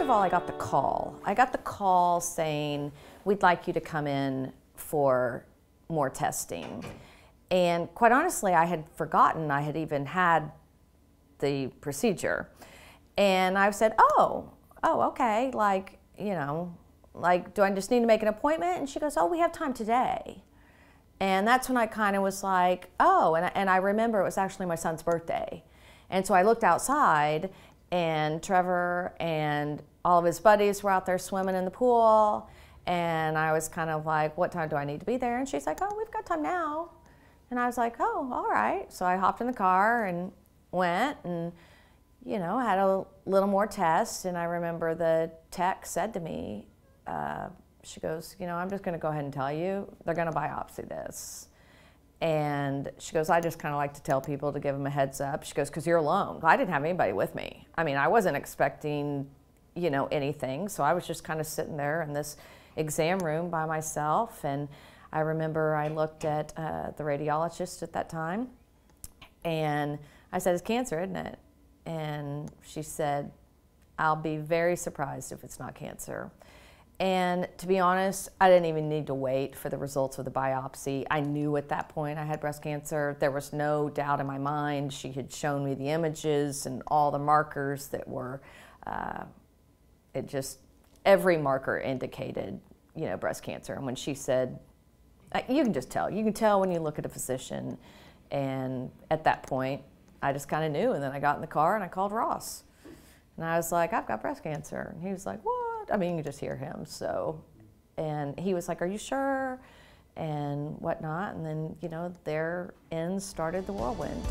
of all, I got the call. I got the call saying, we'd like you to come in for more testing. And quite honestly, I had forgotten I had even had the procedure. And I said, oh, okay, like, you know, like, do I just need to make an appointment? And she goes, oh, we have time today. And that's when I kind of was like, oh, and I remember it was actually my son's birthday. And so I looked outside, and Trevor and all of his buddies were out there swimming in the pool. And I was kind of like, what time do I need to be there? And she's like, oh, we've got time now. And I was like, oh, all right. So I hopped in the car and went and, you know, had a little more tests. And I remember the tech said to me, she goes, you know, I'm just going to go ahead and tell you, they're going to biopsy this. And she goes, I just kind of like to tell people to give them a heads up. She goes, because you're alone. I didn't have anybody with me. I mean, I wasn't expecting, you know, anything. So I was just kind of sitting there in this exam room by myself. And I remember I looked at the radiologist at that time. And I said, it's cancer, isn't it? And she said, I'll be very surprised if it's not cancer. And to be honest, I didn't even need to wait for the results of the biopsy. I knew at that point I had breast cancer. There was no doubt in my mind. She had shown me the images and all the markers that were, every marker indicated, you know, breast cancer. And when she said, you can just tell. You can tell when you look at a physician. And at that point, I just kind of knew. And then I got in the car and I called Ross. And I was like, I've got breast cancer. And he was like, what? I mean, you can just hear him. So, and he was like, are you sure? And whatnot. And then, you know, therein started the whirlwind.